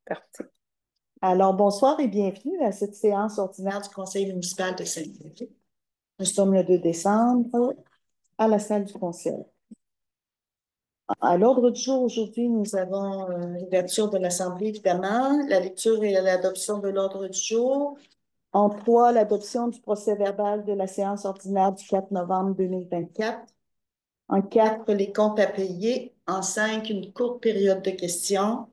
Parti. Alors, bonsoir et bienvenue à cette séance ordinaire du Conseil municipal de Saint-Denis. Nous sommes le 2 décembre à la salle du Conseil. À l'ordre du jour, aujourd'hui, nous avons l'ouverture de l'Assemblée, évidemment, la lecture et l'adoption de l'ordre du jour. En 3, l'adoption du procès-verbal de la séance ordinaire du 4 novembre 2024. En 4, les comptes à payer. En 5, une courte période de questions.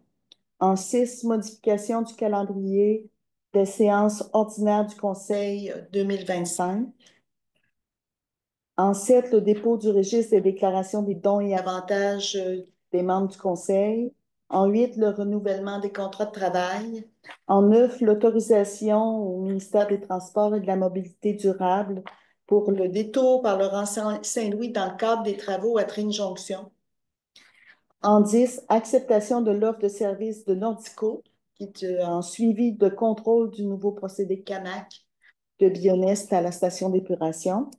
En 6, modification du calendrier des séances ordinaires du Conseil 2025. En 7, le dépôt du registre des déclarations des dons et avantages des membres du Conseil. En 8, le renouvellement des contrats de travail. En 9, l'autorisation au ministère des Transports et de la Mobilité durable pour le détour par le rang Saint-Louis dans le cadre des travaux à Tring-Jonction. En 10, acceptation de l'offre de service de Nordico, qui est en suivi de contrôle du nouveau procédé Canac de Bionest à la station d'épuration.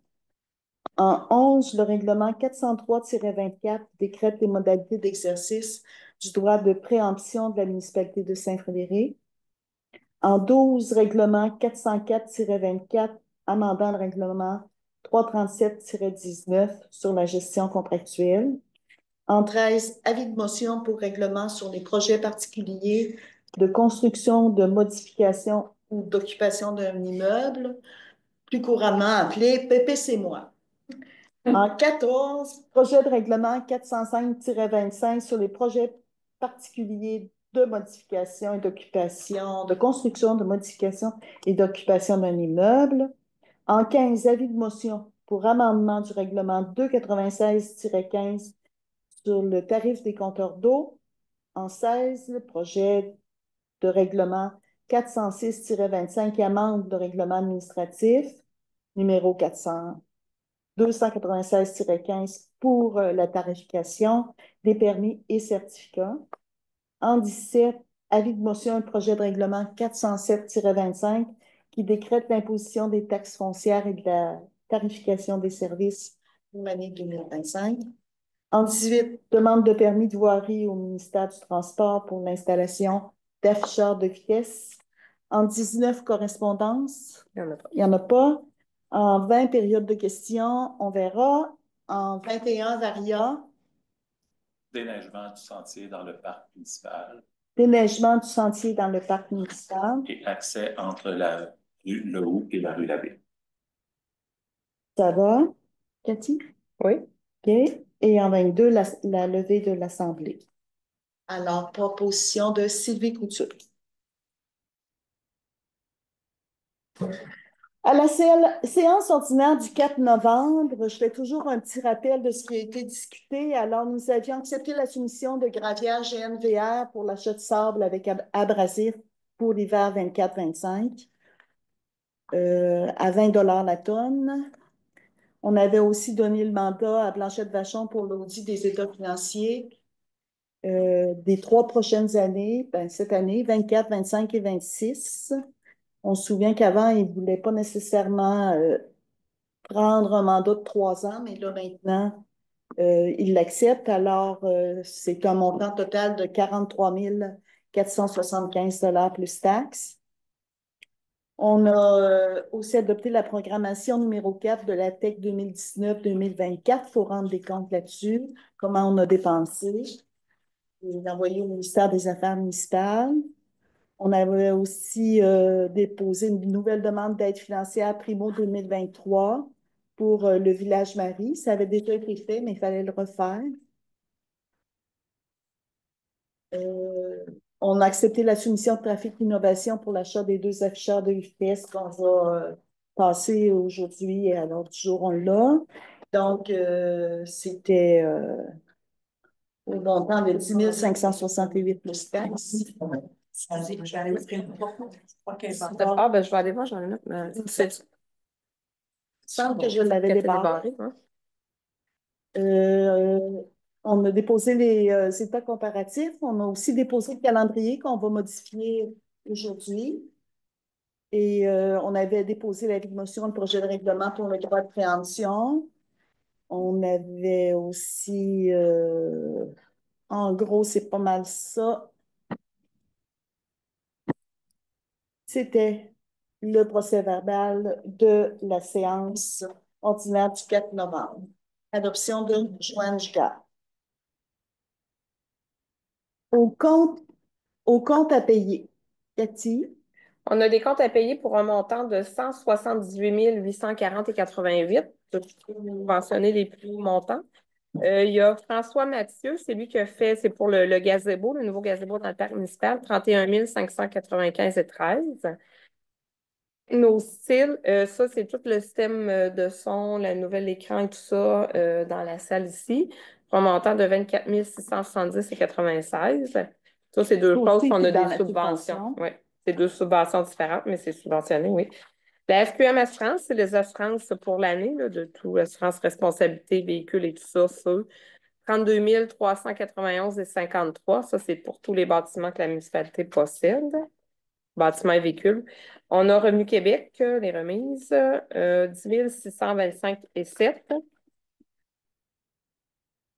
En 11, le règlement 403-24 décrète les modalités d'exercice du droit de préemption de la municipalité de Saint-Frédéric. En 12, règlement 404-24 amendant le règlement 337-19 sur la gestion contractuelle. En 13, avis de motion pour règlement sur les projets particuliers de construction, de modification ou d'occupation d'un immeuble, plus couramment appelé PPC-moi. En 14, projet de règlement 405-25 sur les projets particuliers de modification et d'occupation, de construction, de modification et d'occupation d'un immeuble. En 15, avis de motion pour amendement du règlement 296-15 sur le tarif des compteurs d'eau. En 16, le projet de règlement 406-25 qui amende le règlement administratif numéro 296-15 pour la tarification des permis et certificats. En 17, avis de motion et projet de règlement 407-25 qui décrète l'imposition des taxes foncières et de la tarification des services pour l'année 2025. En 18, demande de permis de voirie au ministère du Transport pour l'installation d'afficheurs de vitesse. En 19, correspondance. Il y en a pas. Il n'y en a pas. En 20, période de questions, on verra. En 21, varia. Déneigement du sentier dans le parc municipal Déneigement du sentier dans le parc municipal. et accès entre la rue Lehoux et la rue Labbé. Ça va, Cathy? Oui. OK. Et en 22, la levée de l'Assemblée. Alors, proposition de Sylvie Couture. À la séance ordinaire du 4 novembre, je fais toujours un petit rappel de ce qui a été discuté. Alors, nous avions accepté la soumission de Gravière GNVR pour l'achat de sable avec abrasif pour l'hiver 24-25 à 20 la tonne. On avait aussi donné le mandat à Blanchette Vachon pour l'audit des états financiers des 3 prochaines années, cette année, 24, 25 et 26. On se souvient qu'avant, ils ne voulaient pas nécessairement prendre un mandat de 3 ans, mais là, maintenant, ils l'acceptent. Alors, c'est un montant total de 43 475 plus taxes. On a aussi adopté la programmation numéro 4 de la TEC 2019-2024. Il faut rendre des comptes là-dessus, comment on a dépensé. Et l'envoyer au ministère des Affaires municipales. On avait aussi déposé une nouvelle demande d'aide financière Primo 2023 pour le village Marie. Ça avait déjà été fait, mais il fallait le refaire. Euh, on a accepté la soumission de trafic d'innovation pour l'achat des 2 afficheurs de vitesse qu'on va passer aujourd'hui et à l'ordre du jour, on l'a. Donc, c'était au montant de 10 568 plus taxes. Ah, ben, je vais aller voir, j'en ai une autre. Il semble que je l'avais débarré. débarré. Hein? Euh, on a déposé les états comparatifs. On a aussi déposé le calendrier qu'on va modifier aujourd'hui. Et on avait déposé l'avis de motion, le projet de règlement pour le droit de préemption. On avait aussi, en gros, c'est pas mal ça. C'était le procès-verbal de la séance ordinaire du 4 novembre. Adoption de Joanne Giguère. Au compte, au compte à payer. Cathy? On a des comptes à payer pour un montant de 178 840,88. Je peux vous mentionner les plus hauts montants. Il y a François Mathieu, c'est lui qui a fait, c'est pour le gazebo, le nouveau gazebo dans le parc municipal, 31 595,13. Nos styles, ça, c'est tout le système de son, le nouvel écran et tout ça dans la salle ici, pour un montant de 24 670,96. Ça, c'est deux Ça choses aussi, qu'on c'est a dans des la subventions. subvention. Oui, c'est deux subventions différentes, mais c'est subventionné, oui. La FQM Assurance, c'est les assurances pour l'année, là, de tout, assurance responsabilité, véhicule et tout ça, 32 391,53. Ça, c'est pour tous les bâtiments que la municipalité possède, bâtiments et véhicules. On a Revenu Québec, les remises, 10 625,7.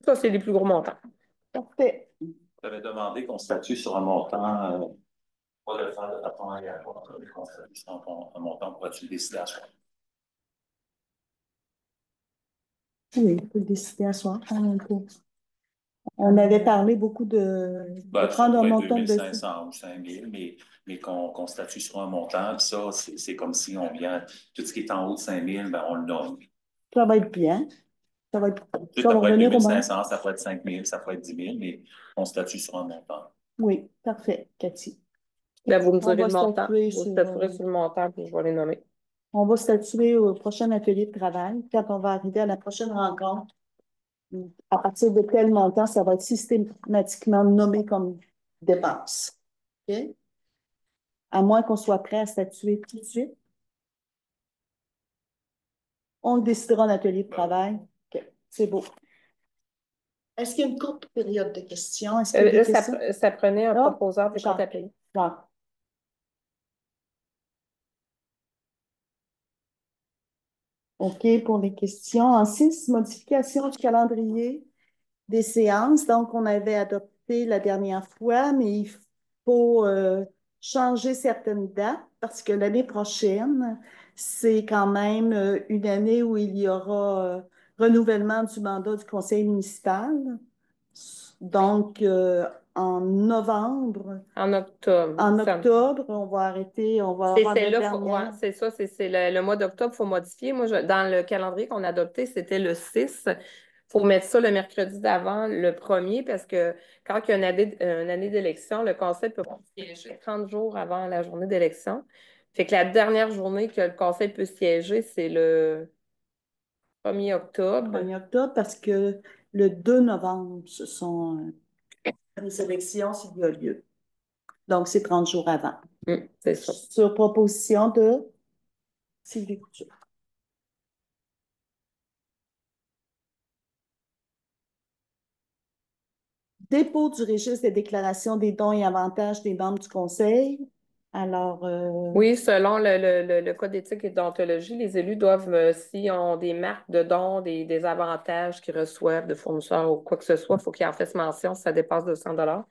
Ça, c'est les plus gros montants. Parfait. Tu avais demandé qu'on statue sur un montant, pas le faire de façon aléatoire, qu'on statue sur un montant pour tu le décider à soi. Oui, on peut le décider à soir. On avait parlé beaucoup de Ça prendre un pourrait être montant de 2500 ou 5000, mais qu'on statue sur un montant. Puis ça, c'est comme si on vient, tout ce qui est en haut de 5000, ben, on le nomme. Ça va être bien. Ça va être, Ça ça va peut être revenir au moins. 2500, ça peut être 5000, ça peut être 10 000, mais on statue sur un montant. Oui, parfait, Cathy. Là, vous me On direz va le montant. statuer Vous sur, statuerez sur le montant, puis je vais les nommer. on va statuer au prochain atelier de travail. Quand on va arriver à la prochaine rencontre, à partir de quel montant, ça va être systématiquement nommé comme dépense. OK? À moins qu'on soit prêt à statuer tout de suite. On le décidera en atelier de travail. OK, c'est beau. Est-ce qu'il y a une courte période de questions? Est-ce qu'il y a des Là, questions? ça prenait un Ah, proposeur des comptes à payer. Jean. OK, pour les questions. En 6, modification du calendrier des séances. Donc, on avait adopté la dernière fois, mais il faut changer certaines dates parce que l'année prochaine, c'est quand même une année où il y aura renouvellement du mandat du conseil municipal. Donc, en novembre, En octobre. en octobre, on va arrêter, on va C'est avoir notre celle-là, ouais, dernière. c'est ça, c'est le mois d'octobre, il faut modifier. Moi, dans le calendrier qu'on a adopté, c'était le 6. Il faut mettre ça le mercredi d'avant, le premier, parce que quand il y a une année d'élection, le conseil peut pas siéger 30 jours avant la journée d'élection. Fait que la dernière journée que le conseil peut siéger, c'est le 1er octobre. 1er octobre, parce que le 2 novembre, ce sont les élections s'il y a lieu. Donc, c'est 30 jours avant. C'est ça. Sur proposition de Sylvie Couture. Dépôt du registre des déclarations des dons et avantages des membres du conseil. Alors, Oui, selon le code d'éthique et d'ontologie, les élus doivent, s'ils ont des marques de dons, des avantages qu'ils reçoivent de fournisseurs ou quoi que ce soit, il faut qu'ils en fassent mention si ça dépasse 200 $.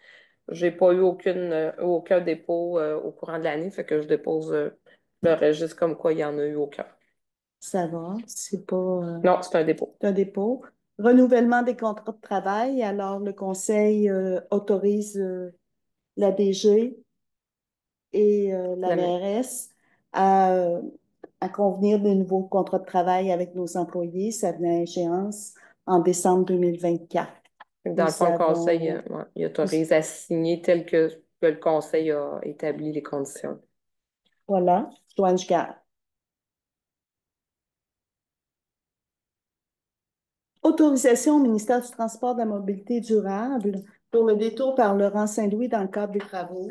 J'ai pas eu aucun dépôt au courant de l'année, fait que je dépose le registre comme quoi il y en a eu aucun. ça va, c'est pas Non, c'est un dépôt. un dépôt. Renouvellement des contrats de travail. Alors, le conseil autorise la DG et la La même. mairesse à, à convenir de nouveaux contrats de travail avec nos employés. Ça venait à échéance en décembre 2024. Dans le Nous fond, le conseil, avons, ouais, il autorise à signer tel que le conseil a établi les conditions. voilà, Joanne Giguère. Autorisation au ministère du Transport, de la Mobilité durable pour le détour par Laurent Saint-Louis dans le cadre des travaux.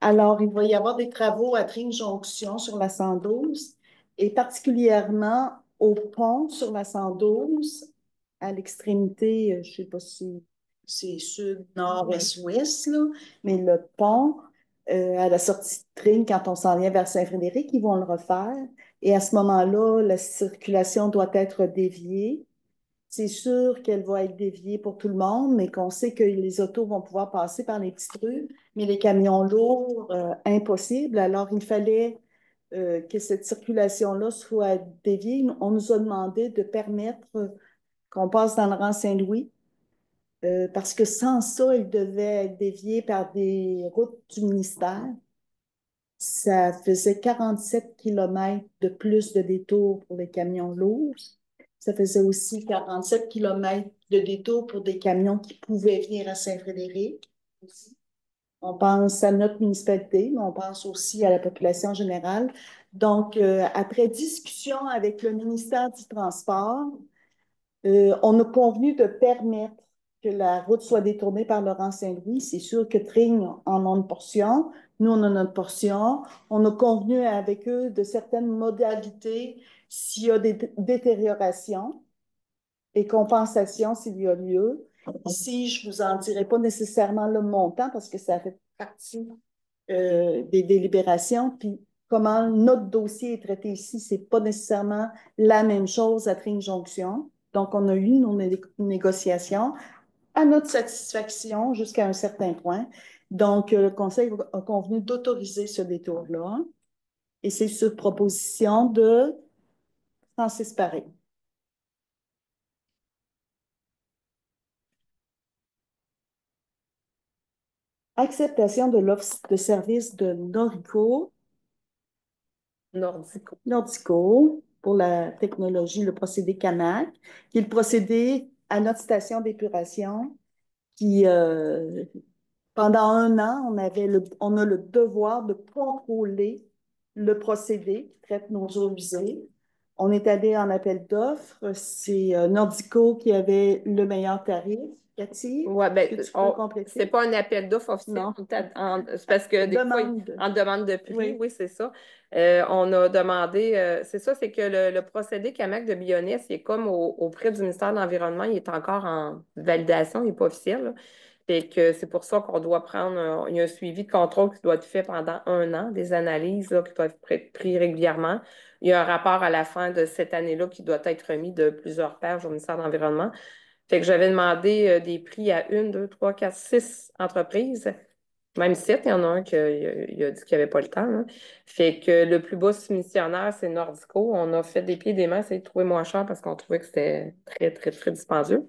Alors, il va y avoir des travaux à Tring-Jonction sur la 112 et particulièrement au pont sur la 112 à l'extrémité, je ne sais pas si c'est sud, nord, est, ouest, là, mais le pont à la sortie de Tring, quand on s'en vient vers Saint-Frédéric, ils vont le refaire. Et à ce moment-là, la circulation doit être déviée. c'est sûr qu'elle va être déviée pour tout le monde, mais qu'on sait que les autos vont pouvoir passer par les petites rues, mais les camions lourds, impossible. Alors, il fallait que cette circulation-là soit déviée. On nous a demandé de permettre qu'on passe dans le rang Saint-Louis, parce que sans ça, il devait être dévié par des routes du ministère. Ça faisait 47 kilomètres de plus de détours pour les camions lourds. Ça faisait aussi 47 kilomètres de détours pour des camions qui pouvaient venir à Saint-Frédéric aussi. On pense à notre municipalité, mais on pense aussi à la population générale. Donc, après discussion avec le ministère du Transport, on a convenu de permettre que la route soit détournée par Laurent Saint-Louis. C'est sûr que Tring en a une portion. Nous, on a notre portion. On a convenu avec eux de certaines modalités s'il y a des détériorations et compensations s'il y a lieu. Ici, je vous en dirai pas nécessairement le montant parce que ça fait partie des délibérations. Puis comment notre dossier est traité ici, c'est pas nécessairement la même chose à Tring-Jonction. Donc, on a eu nos négociations à notre satisfaction jusqu'à un certain point. Donc, le Conseil a convenu d'autoriser ce détour-là. Et c'est sur proposition de Francis Paré. Acceptation de l'offre de service de Nordico pour la technologie, le procédé Canac, qui est le procédé à notre station d'épuration qui, pendant un an, on a le devoir de contrôler le procédé qui traite nos eaux usées. On est allé en appel d'offres. C'est Nordico qui avait le meilleur tarif. Cathy, Ouais, ben, est-ce que tu peux compléter? c'est pas un appel d'offres officiel. Non. C'est parce que des fois, Demande. en demande de prix, Oui. oui, c'est ça. On a demandé, c'est ça, c'est que le procédé CAMAC de Bioness, il est comme auprès du ministère de l'Environnement, il est encore en validation, il n'est pas officiel, là. Fait que c'est pour ça qu'on doit prendre, il y a un suivi de contrôle qui doit être fait pendant un an, des analyses là, qui doivent être prises régulièrement. Il y a un rapport à la fin de cette année-là qui doit être remis de plusieurs pages au ministère de l'Environnement. Fait que j'avais demandé des prix à une, deux, trois, quatre, six entreprises, même sept, il y en a un qui il a dit qu'il n'y avait pas le temps, là. Fait que le plus bas soumissionnaire, c'est Nordico. On a fait des pieds et des mains, essayer de trouver moins cher parce qu'on trouvait que c'était très, très, très dispendieux.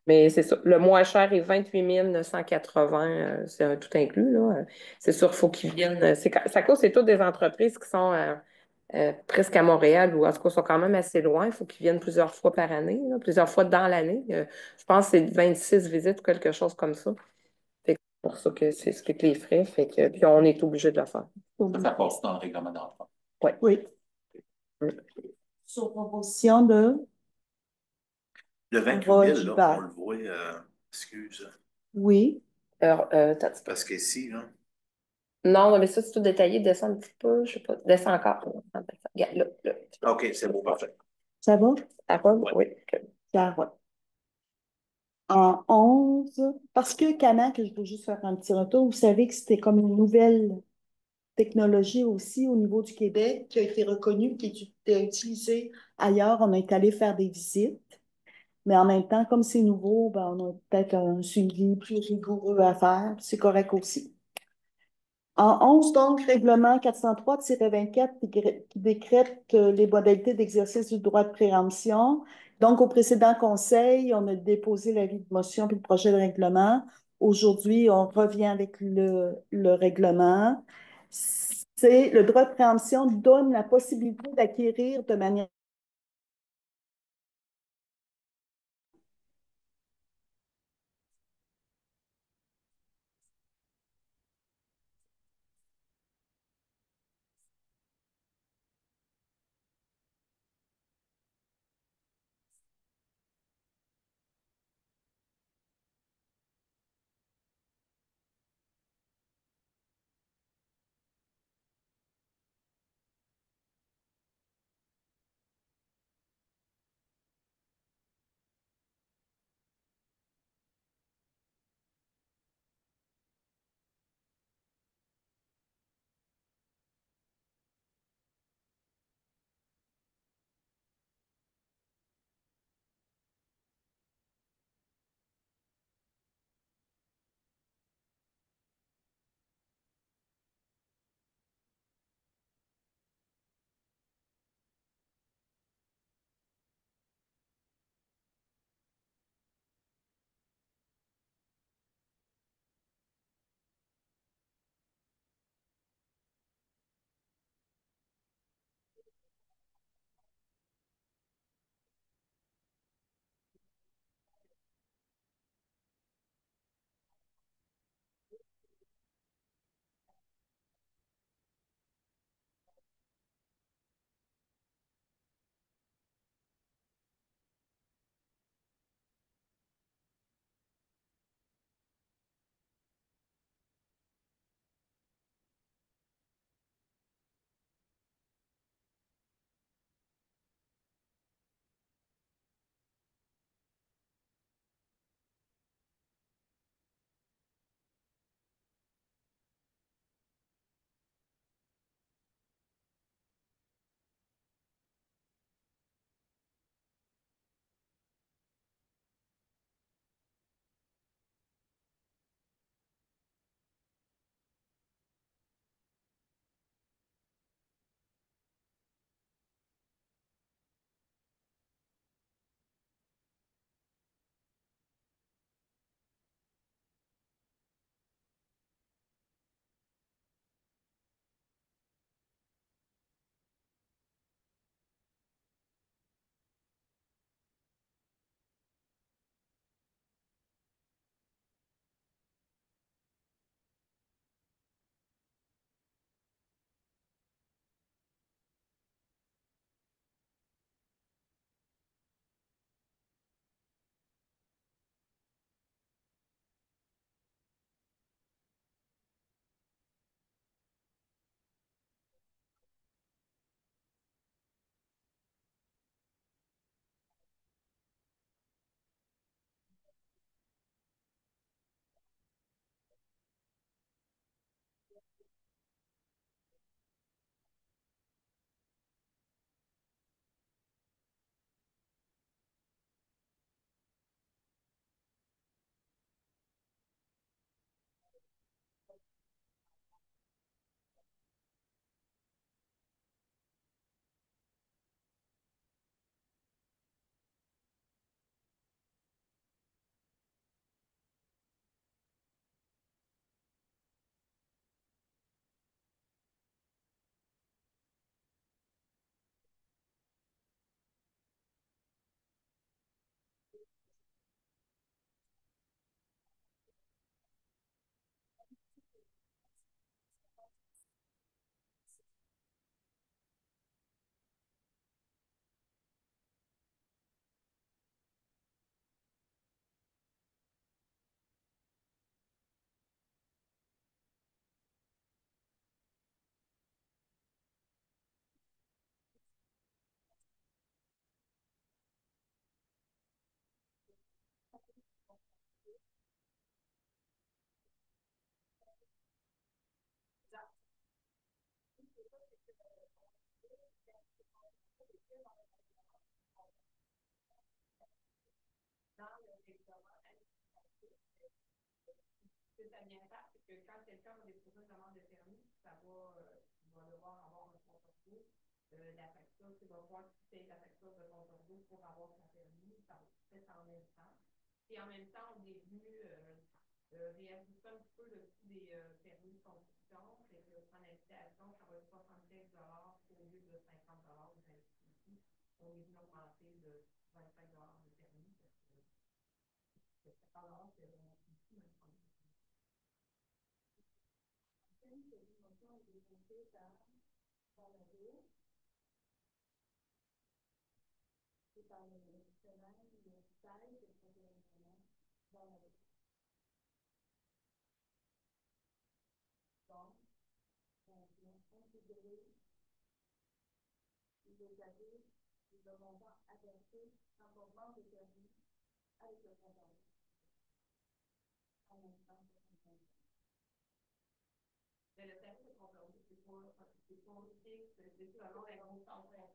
Mais c'est ça. Le moins cher est 28 980, c'est un tout inclus, là. C'est sûr, il faut qu'ils viennent. Ça cause, c'est toutes des entreprises qui sont presque à Montréal ou en tout cas sont quand même assez loin. Il faut qu'ils viennent plusieurs fois par année, là, plusieurs fois dans l'année. Je pense que c'est 26 visites ou quelque chose comme ça. Fait que c'est pour ça que c'est explique les frais. Fait que, puis on est obligé de le faire. Ça passe dans le règlement d'enfant. Ouais. Oui. Sur proposition de Le 28 Roger 000, là, Bach. on le voit, excuse, Oui. Alors, parce qu'ici, là, non, mais ça, c'est tout détaillé. Descends un petit peu. Je sais pas. Descends encore. Regarde, là, là. OK, c'est beau, parfait. Ça va? À quoi? Ouais. Oui. OK. Carotte. En 11, parce que Canac, je veux juste faire un petit retour, vous savez que c'était comme une nouvelle technologie aussi au niveau du Québec qui a été reconnue, qui était utilisée ailleurs. On est allé faire des visites, mais en même temps, comme c'est nouveau, ben, on a peut-être un suivi plus rigoureux à faire. C'est correct aussi. En 11, donc, règlement 403-24 qui décrète les modalités d'exercice du droit de préemption. Donc, au précédent conseil, on a déposé l'avis de motion puis le projet de règlement. Aujourd'hui, on revient avec le règlement. C'est le droit de préemption donne la possibilité d'acquérir de manière Ce que ça vient faire, c'est que quand quelqu'un va déposer une demande de permis, va devoir avoir un compteur d'eau, la facture, tu vas voir qui paye la facture de compteur d'eau pour avoir son permis, ça va se faire en même temps. Et en même temps, on est venu réajuster un petit peu le coût des permis de construction, c'est que en habitation, ça va être 75 au lieu de 50 vous avez ici. On est venu augmenter de 25 de permis, parce que c'est vraiment ici, même si cette motion est déposée par la Cour et par le Sénat, le taille de ce gouvernement dans la Cour. Donc, on vient intégrer les avis et le montant adapté en formant de permis avec le compteur en même temps que le compteur. Mais le tarif de compteur, c'est pas fixe, c'est selon la grosse compteur.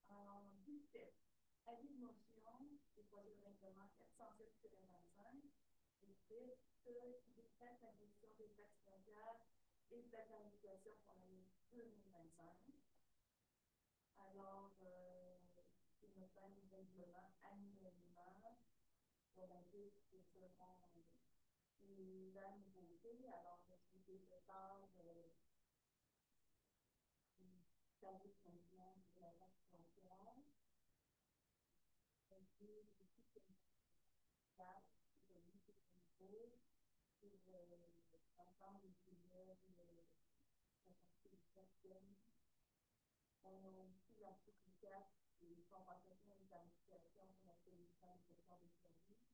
En 17, avis de motion du projet de règlement 407-25 et qui décrète l'imposition des taxes foncières et de la planification pour l'année 2025. Alors, c'est notre règlement annuellement pour laquelle ce seront la nouveauté. Alors, je vous prépare service maintenant de la taxe foncière. Et puis, ici, c'est une carte de l'unité de niveau pour l'ensemble des filières de la partie du quatrième. On a aussi l'article 4 et compensation et planification pour la solution de gestion des services.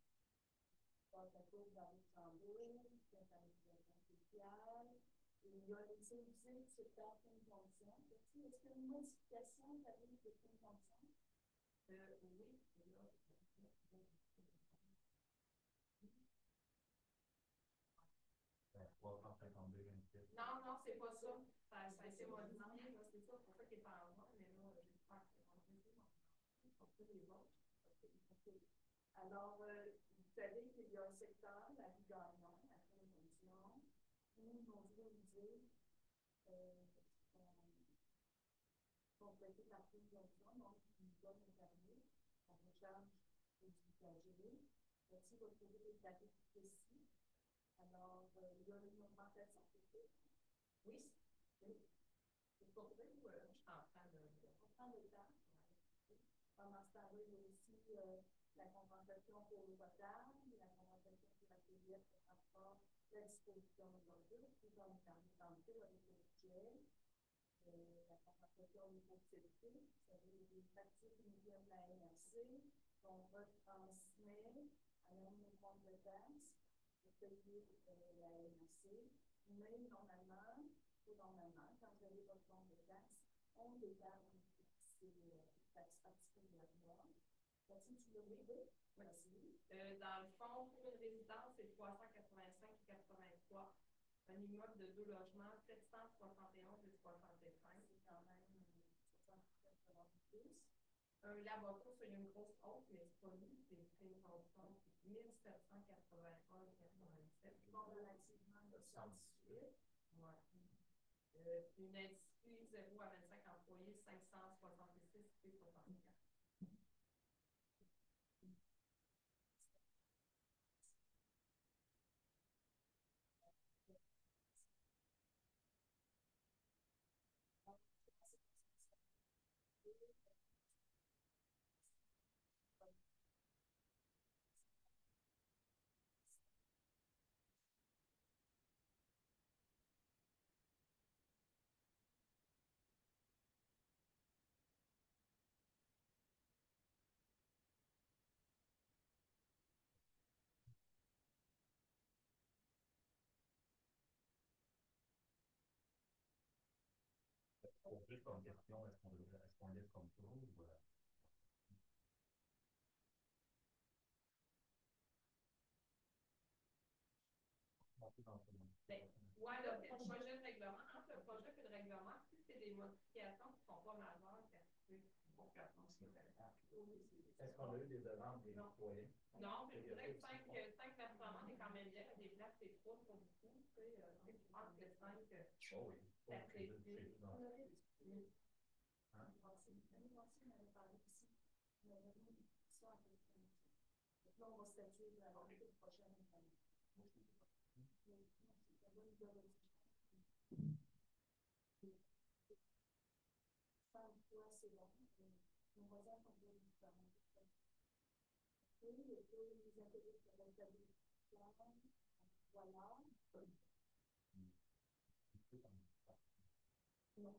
Dans la cour dans Luxembourg, c'est la planification spéciale. Et il y a les solutions de cette fonction. Est-ce qu'il y a une modification de la liste de fonction? Oui, c'est là. Non, non, c'est pas ça. Ça a été modifié, c'est ça. Pour ça qu'il est en bas, mais là, j'espère que c'est pour les autres. Alors, vous savez qu'il y a un secteur, la vie gagnante, la prévention, où nos réalisés compléter la prévention, donc qui donne le permis en recharge des usagers. Aussi, vous trouvez des tarifs précis. Alors, il y a une augmentation. Oui, c'est pour ça que je suis en train de prendre le temps. Pendant ce temps-là, il y a aussi la compensation pour le retard, la compensation pour la TVF pour transport, la disposition de l'ordre, tout en étant tantôt avec le budget, la compensation des possibilités, vous savez, les factures qui nous viennent de la NRC, qu'on retransmet à même nos comptes de taxes pour payer la NRC, mais normalement, quand vous avez votre compte de taxes, on déclare ces taxes particulièrement. Merci, tu l'as vu? Merci. Dans le fond, pour une résidence, c'est 385,83 Un immeuble de 2 logements, 771 et 65. C'est quand même 67 plus. Un Laboto, il y a une grosse hausse, mais c'est pas lui, c'est très constant. 1781 et 87. Bon, relativement 118. Ouais. Une industrie 0 à 25 employés, 566 et 64. Comme question, est-ce qu'on laisse comme ça ou Ben, ouais, le projet de règlement, entre le projet et le règlement, si c'est des modifications qui ne sont pas majeures, est-ce qu'on a eu des demandes des employés? Non, mais je dirais que 5 versements, c'est quand même bien. Des places, c'est 3 pour beaucoup. Tu sais, je pense que 5, Oh oui. ça fait Là, on va statuer la prochaine année. 5 fois, c'est bon. Nos voisins sont bien différents. Et les intérêts pour l'établir. Voilà. Non.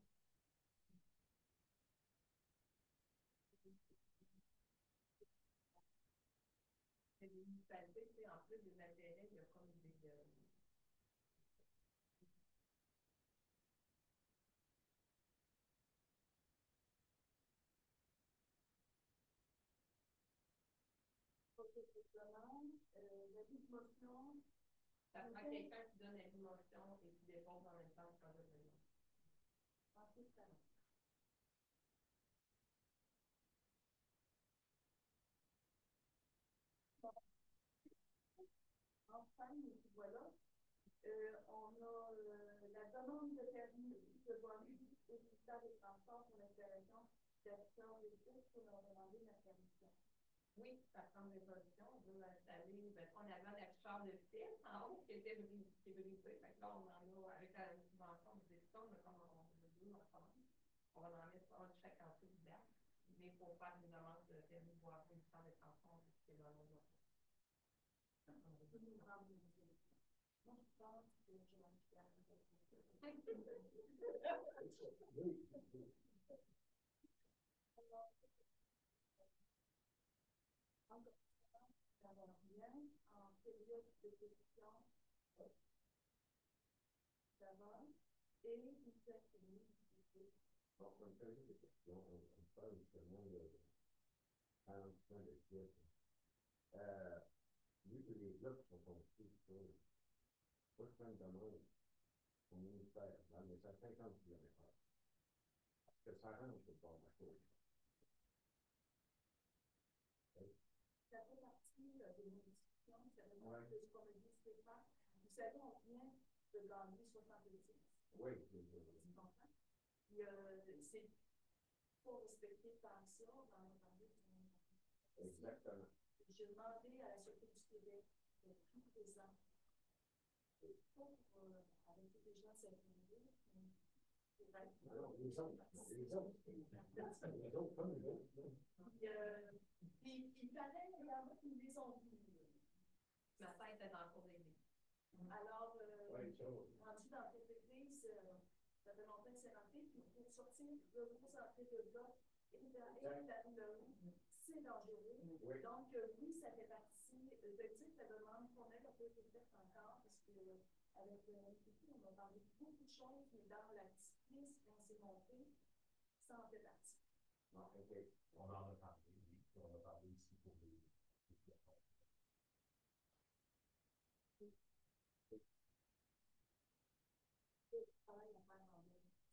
c'est des municipalités, en plus des intérêts, il y a comme des. La motion. Ça prend quelqu'un qui donne la motion et qui dépose en même temps le projet de règlement. Ensuite, ça va. Enfin, voilà. On a la demande de permis de voirie et résultat des transports pour l'installation d'acteurs des cours pour leur demander la permission. Oui, ça prend une résolution. On veut installer, on avait un afficheur de fil en haut qui était brisé. Fait que là, on en a, avec la subvention du député, on a comme on va en mettre un de chaque entrée du lac, mais pour faire une demande de permis de voirie et résultat des transports, c'est dans le monde. Moi, je pense que je vais faire d'avoir bien en période de question d'avant et une certaine Bon, en période de question, on parle justement de ralentissement de pièces. Vu que les blocs sont construits sur, moi je prends une demande au ministère, dans les 50 km/h. Est-ce que ça rentre pas ma chose? Ça fait partie de nos discussions, ça fait partie de ce qu'on a dit, Stéphane. Vous savez, on vient de gagner 70. Oui, tu comprends? C'est pour respecter tant ça dans le parler. exactement. J'ai demandé à la Sûreté du Québec d'être plus présent pour avec les gens s'informer. Alors, les autres, comme les autres. Il fallait regarder une maison vue. Ma tête était dans le cours d'église. Alors, Oui, ça va. rendu dans cette église, ça fait longtemps que c'est rentré, puis pour sortir de vos entrées de bloc et d'aller à la rue, c'est dangereux. Oui. Donc, oui, ça fait partie. Je veux dire que la demande qu'on a peut être faite encore, parce que avec l'Institut, on a parlé de beaucoup de choses, mais dans la petite liste qu'on s'est montée, ça en fait partie. Ah, okay. On en a parlé, oui. On a parlé ici pour les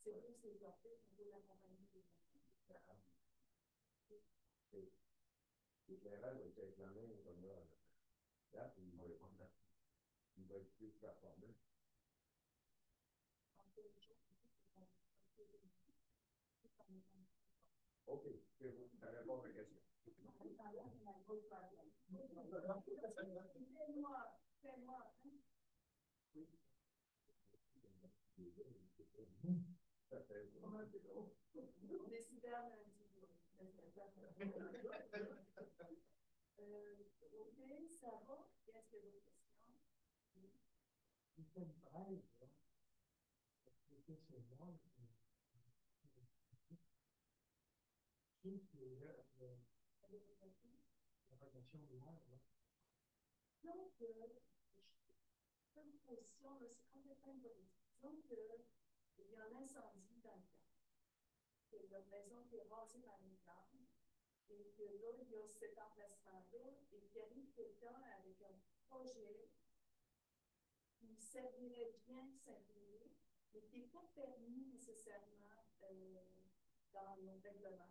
C'est vous, c'est porté au niveau de la compagnie des L'éclairage va être la même comme là. Là, il va être plus performant. OK, c'est bon, ça répond à ma question. Fais-moi. Ça fait Décideur lundi. OK, ça va? Est-ce qu'il y a d'autres questions? Il fait une braille, là. C'est moi, c'est la radiation de l'air, là. Donc, une position, là, c'est complètement hypothétique. Disons qu'il y a un incendie dans le camp. Il y a une maison qui est rasée par une flamme. Et que là, il y a cet emplacement-là. Et qu'il arrive quelqu'un avec un projet qui servirait bien s'imprimer, mais qui n'est pas permis nécessairement dans nos règlements.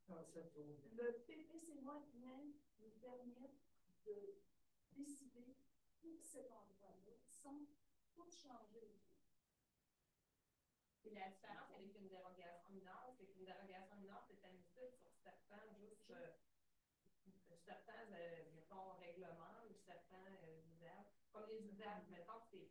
Le PPCMOI vient nous permettre de décider pour cet endroit-là sans tout changer. Et la différence avec une dérogation mineure, c'est qu'une dérogation mineure, c'est admissible sur certains mettons, règlements ou certains usages. Comme les usages, mettons, c'est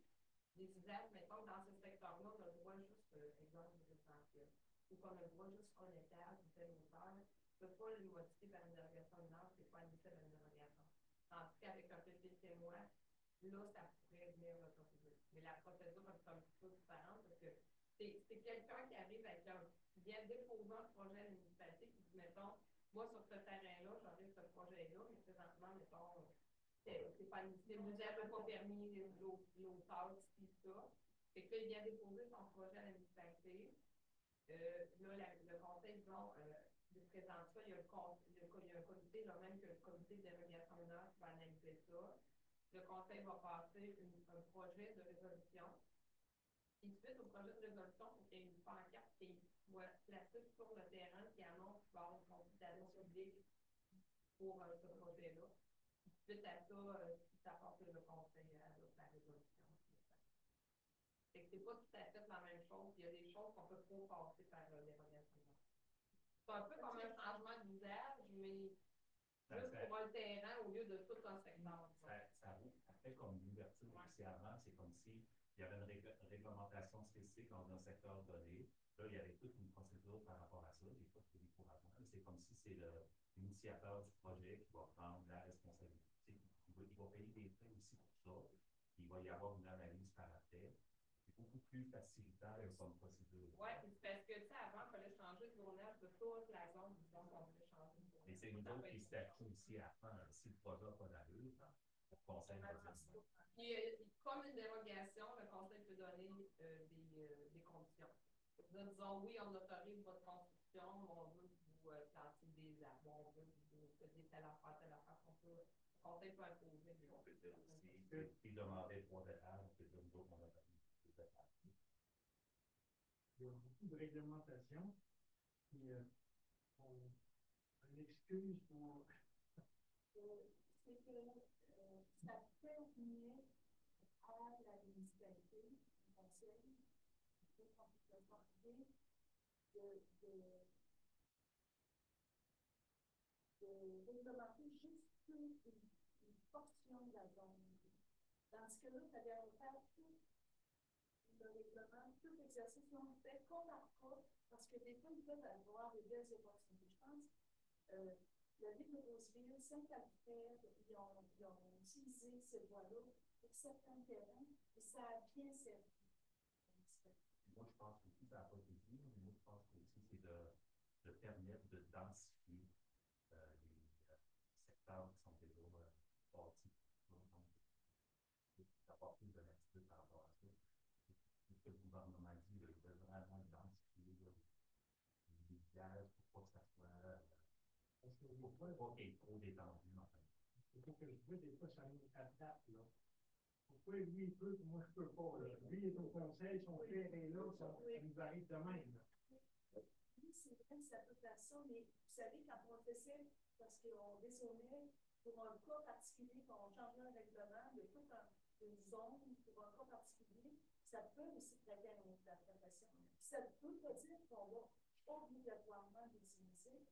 des usages, mettons, dans ce secteur-là, on a le droit juste, exemple, résidentiel. Ou qu'on a le droit juste un étage ou telle hauteur. On ne peut pas le modifier par une dérogation mineure, c'est pas admissible à une dérogation. Tandis qu'avec un petit témoin, là, ça pourrait venir la procédure. Mais la procédure est un petit peu différente parce que c'est quelqu'un qui arrive avec qui vient déposer un projet à l'université qui dit, mettons, moi, sur ce terrain-là, j'aurais ce projet-là, mais présentement, mettons, c'est pas admissible, l'usage n'est pas permis, l'auteur, tout ça. Fait que là, il vient déposer son projet à la municipalité. Là, le conseil, disons, présente ça, il y a un comité, là, même que le comité de dérogation mineure qui va analyser ça. Le conseil va passer un projet de résolution. Et suite au projet de résolution, il y a une pancarte qui soit placée sur le terrain qui annonce qu'il va y avoir une consultation publique pour ce projet-là. Suite à ça, ça passe le conseil à la résolution. C'est que c'est pas tout à fait la même chose. Il y a des choses qu'on peut pas passer par dérogation. C'est un peu comme un changement d'usage, mais juste pour un terrain au lieu de tout un secteur. Ça fait comme l'ouverture initialement, c'est comme si il y avait une réglementation spécifique dans un secteur donné. Là, il y avait toute une procédure par rapport à ça, des fois, c'est décourageant. C'est comme si c'est l'initiateur du projet qui va prendre la responsabilité. Il va payer des frais aussi pour ça. Il va y avoir une analyse par après. C'est beaucoup plus facilitant comme procédure. Oui, parce que, tu sais, avant, il fallait changer de zonage de toute la zone, disons qu'on voulait changer de zonage. Mais c'est nous autres qui statuons aussi à faire. Si le projet n'a pas d'allure, le conseil va dire non. Puis, comme une dérogation, le conseil peut donner des conditions. Disons, oui, on autorise votre construction, mais on veut que vous plantiez des arbres, on veut que vous faisiez telle affaire. Le conseil peut imposer. On peut dire aussi, il demandait 3 étages, on peut dire nous autres, on a permis 2 étages. Il y a beaucoup de réglementation. Puis, on excuse pour. C'est que ça permet à la municipalité, au conseil, de réglementer juste une portion de la zone. Dans ce cas-là, ça vient faire tout le règlement, tout l'exercice qu'on fait qu'on n'a pas, parce que des fois, ils peuvent avoir des belles opportunités. Je pense la ville de Roseville, Saint-Alfred, ils ont utilisé ces voies-là pour certains terrains et ça a bien servi. Moi, je pense aussi, ça n'a pas été dit, mais moi, je pense aussi c'est de permettre de densifier les secteurs qui sont déjà bâtis. Donc, d'avoir plus de latitude par rapport à ça. Ce que le gouvernement dit, il veut vraiment densifier les villages pour pas que ça soit. Parce que Pour pas qu'il y ait trop d'étendue, en fait. il faut que je vois des fois, ça nous attrape, là. Faut Oui, lui, il peut, moi, je peux pas. Là. Lui, il est au conseil, son père est là, ça nous arrive de même. Là. Oui, c'est vrai que ça peut faire ça, mais vous savez, quand on le faisait, parce qu'on raisonnait pour un cas particulier, quand on changeait un règlement, de toute une zone pour un cas particulier, ça peut aussi prêter à une interprétation. Ça ne peut pas dire qu'on va obligatoirement les utiliser.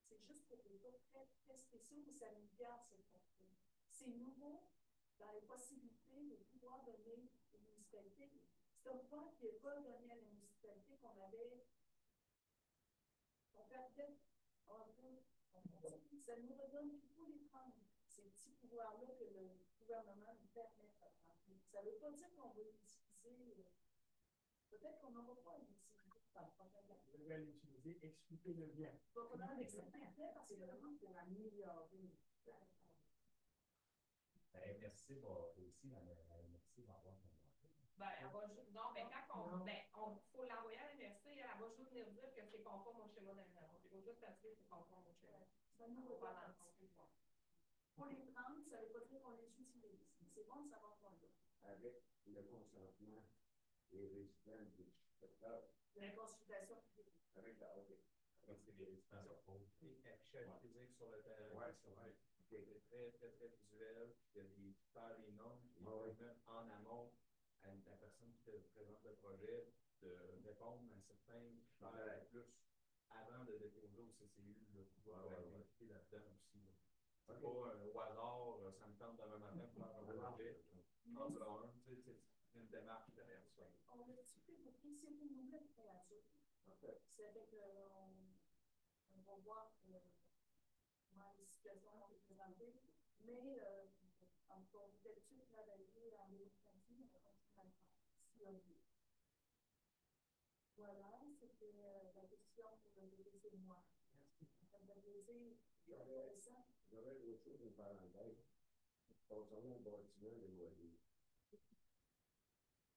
C'est juste pour des cas très, très spéciaux où ça nous garde cette contrôle. C'est nouveau dans les possibilités de pouvoir donner aux municipalités. C'est un point qui n'est pas donné à la municipalité qu'on avait. On perdait un peu. Ça nous redonne tous les prendre ces petits pouvoirs-là que le gouvernement nous permet de faire. Ça ne veut pas dire qu'on va l'utiliser. Peut-être qu'on n'en va pas l'utiliser dans le prochain temps. Je vais l'utiliser, expliquez-le bien. Il va falloir l'expliquer bien parce que vraiment pour améliorer. Merci aussi, merci d'avoir Ben, elle va non, ben, quand faut l'envoyer à l'MRC, elle va juste venir dire que c'est conforme au schéma d'aménagement. Il faut juste s'assurer que c'est conforme au schéma. Ça nous va pour les prendre, ça ne veut pas dire qu'on les utilise. C'est bon de savoir qu'on l'a. Avec le consentement des résidents du secteur. La consultation publique. Avec la OK. Donc, c'est des résidents sur pause. Et affichage physique sur le terrain. Ouais, c'est vrai. Qui était très, très, très visuel. Il y a des faire des normes qui permettent en amont à la personne qui présente le projet de répondre à certains critères plus avant de déposer au CCU le pouvoir impliquer là-dedans aussi. C'est pas au hasard, ça me tente demain matin pour faire un projet. En sera un, c'est une démarche derrière ça. On a discuté beaucoup, c'est une nouvelle créature. C'est avec on va voir comment les situations vont se présenter. Mais on peut peut-être travailler en 2021, on va continuer à le faire. Voilà, c'était la question pour le DPC et moi. Ça me fait intéressant. J'aurais autre chose, une parenthèse. Concernant le bâtiment de loyer.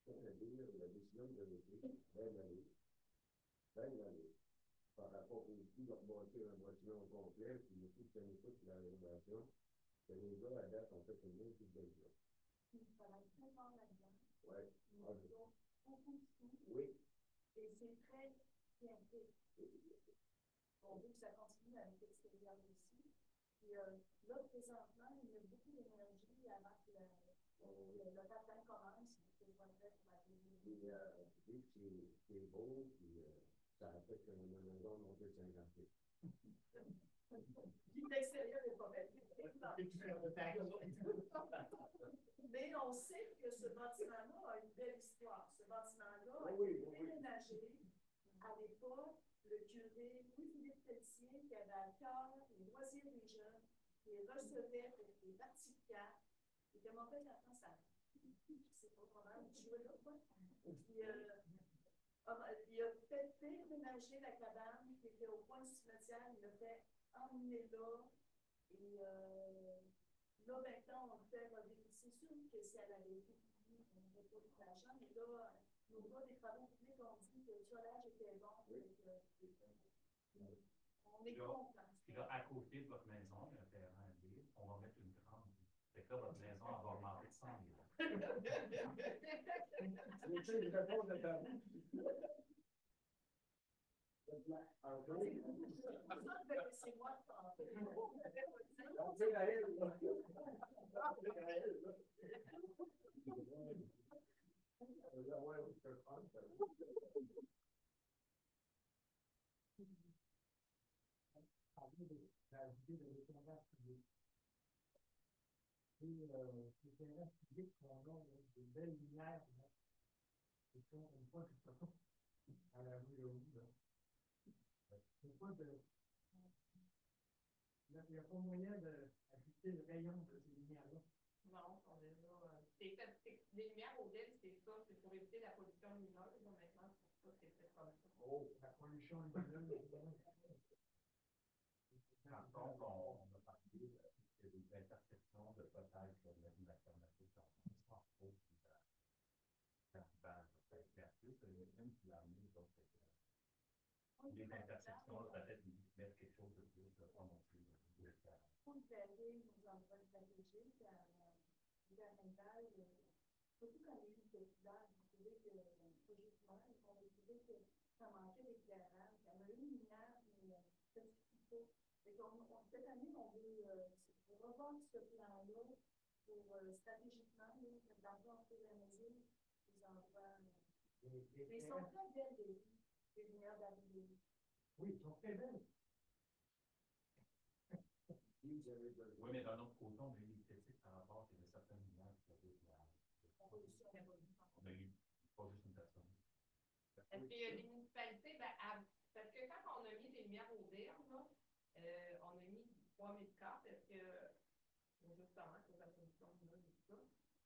C'est-à-dire la décision de l'État, l'année, par rapport au coût de rebâtir un bâtiment au complet, puis le coût de sanitaire pour la rénovation, que les gars, à date, ont fait une bien plus belle job. Il travaille très fort là-dedans. Oui. Ils ont beaucoup de sous. Oui. Et c'est très bien fait. On veut que ça continue avec l'extérieur aussi. Puis là, présentement, il y a beaucoup d'énergie avant que le patin commence. C'est pas vrai pour la Puis, c'est beau, puis ça a fait que la maison a monté de 50 pieds. Puis l'extérieur n'est pas belle. Mais on sait que ce bâtiment-là a une belle histoire. Ce bâtiment-là a été déménagé à l'époque. Le curé Louis-Philippe Pelletier, qui avait à cœur les loisirs des jeunes, qui les recevait pour des parties de cartes. Il était mon père quand ça. C'est pas comment il jouait là, quoi. Puis, il a fait déménager la cabane qui était au coin du cimetière. Il l'a fait emmener là. Et là, maintenant, on le fait revivre. C'est sûr que si elle avait été publiée, on n'aurait pas eu d'argent, mais là, nos gars des travaux publics ont dit que le solage était bon. On est content. Puis là, à côté de votre maison, il y a un terrain à dire, on va mettre une grande. Fait que là, votre maison, elle va augmenter de 100 000. C'est une réponse de ta vie. C'est moi qui On fait la haine, là. La idée de l'éclairage public. Et l'éclairage public qu'on a, des belles lumières, c'est ça, on voit ça à la rue de Roux. C'est pas de. Il n'y a pas moyen d'ajouter le rayon de ces lumières-là. Non, on est là. Les lumières au DEL, c'est ça, c'est pour éviter la pollution lumineuse. Maintenant, c'est pour ça que c'est fait comme ça. Oh, la pollution lumineuse. Par contre, on a parlé des interceptions de peut-être de la alternative dans le transport ou même qui l'a amené d'autres les intersections, peut-être mettre quelque chose de plus, pas non plus. Pour le verrer, nous avons stratégique gouvernementale Surtout quand il y a eu le populaire, on trouvait que, pas juste moi, mais on trouvait que ça manquait d'éclairage. Il y en a eu une lumière, mais ça ne suffit pas. Cette année, on veut revoir ce plan-là pour stratégiquement mettre de l'argent en fur et à mesure des endroits. Mais ils sont très belles, les lumières d'arrivée. Oui, ils sont très belles. Oui, mais d'un autre côté, on a eu des critiques par rapport à certaines lumières qui avaient On a eu ça, on a eu pas juste une personne. Est-ce qu'il y a des municipalités, parce que quand on a mis des lumières au vert, là, on a mis 3000 cartes, est-ce que, justement, pour la production de tout ça,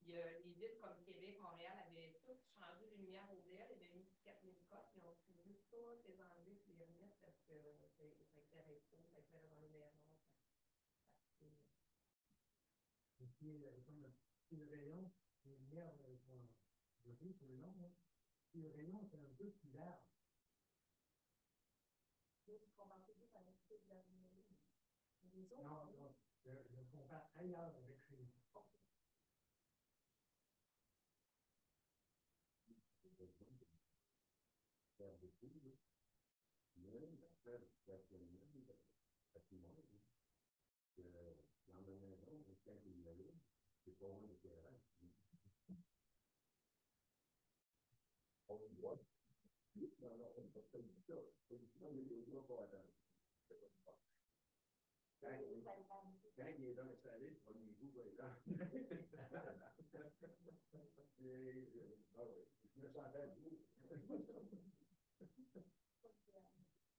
il y a les villes comme Québec, Montréal avaient toutes changé de lumière au vert, ils avaient mis 4000 cartes, ils ont juste toutes les enlever et les remettre parce que ça éclairait trop, ça éclairait dans les maisons. Et puis, comme le rayon, les lumières sont bloquées sur le long, hein. Puis le rayon, c'est un peu plus large. je comprends toujours un petit peu de la lumière. Les autres, Non, je compare ailleurs avec chez nous. Faire beaucoup, mais faire stationnement, patrimoine, que dans la maison, quand il y a là, c'est pas loin d'éclairage. On le voit. Non, non, on ne peut pas dire ça. Non, mais on ne doit pas attendre. Quand il est dans installé, on y joue, par exemple. Je me sentais doux.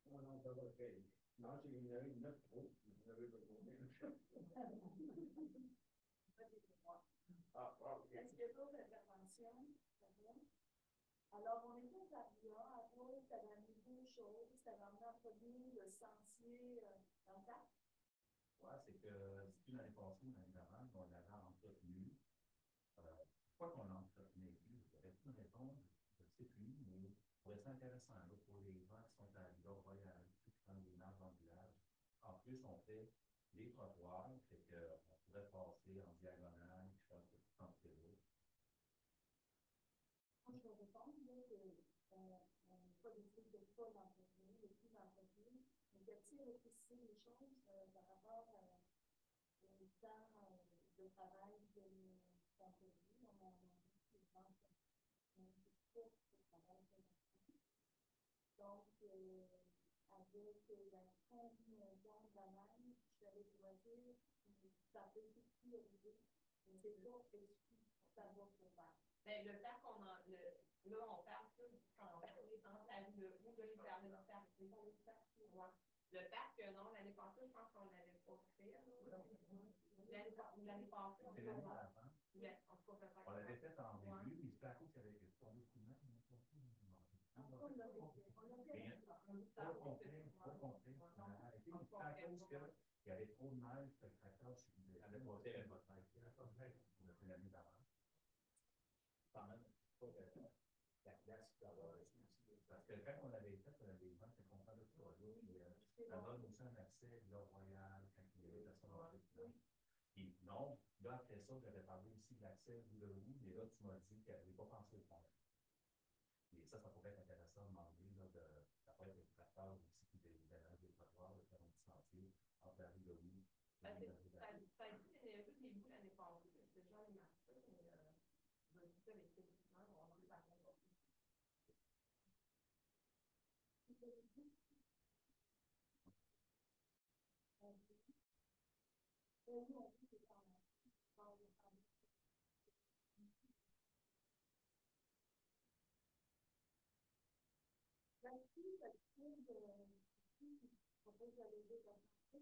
Non, non, ça va faire. Non, j'ai une note trop. Vous n'avez pas compris. Ah, ok. Est-ce qu'il y a d'autres interventions? Alors, on était au pavillon, après, ça avait amené deux choses. Ça avait amené en premier le sentier dans le parc. Oui, c'est que depuis l'année passée ou l'année d'avant, on l'avait entretenu. Pourquoi qu'on l'entretenait plus? Il y avait une réponse, je ne sais plus, mais je trouvais ça intéressant là, pour les gens qui sont à Villa Royale, qui font des marches dans le village. En plus, on fait des trottoirs, fait qu'on pourrait passer en diagonale, puis faire un petit centre-vélo. Moi, je vais répondre là, qu'on n'a pas décidé de ne pas l'entretenir, de plus l'entretenir, mais de réfléchir les choses par rapport au temps de travail de l'employé. On a demandé les gens qui ont fait le travail de l'employé. Donc, avec la combinaison de la même, je vais choisir, ça peut être plus élevé, mais c'est pas exclu, ça va se faire. Ben, le parc, là, on parle ça quand on est dans la rue de où de les parler de parc. Le parc, non, l'année passée, je pense qu'on l'avait pas fait. L'année passée, C'est l'année d'avant. On l'avait fait en début, mais c'était à cause qu'il y avait pas beaucoup de monde. Pas complet. On a arrêté, mais c'était à cause qu'il y avait trop de neige, que le tracteur avait passé avec votre neige. On a fait l'année d'avant. Quand même, pas de la place pour avoir aussi. Parce que quand on l'avait fait, les gens étaient contents de ça. Ça donne aussi un accès là, royal, quand il y avait la soirée. Puis non, là, après ça, j'avais parlé aussi de l'accès de l'eau, mais là, tu m'as dit que je n'avais pas pensé le faire. Et ça pourrait être intéressant de demander, là, ça peut être des tracteurs aussi qui déménagent des trottoirs, de faire un petit sentier entre la rue de Louis. Ça a été énervé des bouts l'année passée, c'est déjà une marche, mais je vais discuter avec les étudiants, on va en parler. Là-dessus, ça propose de lever la santé.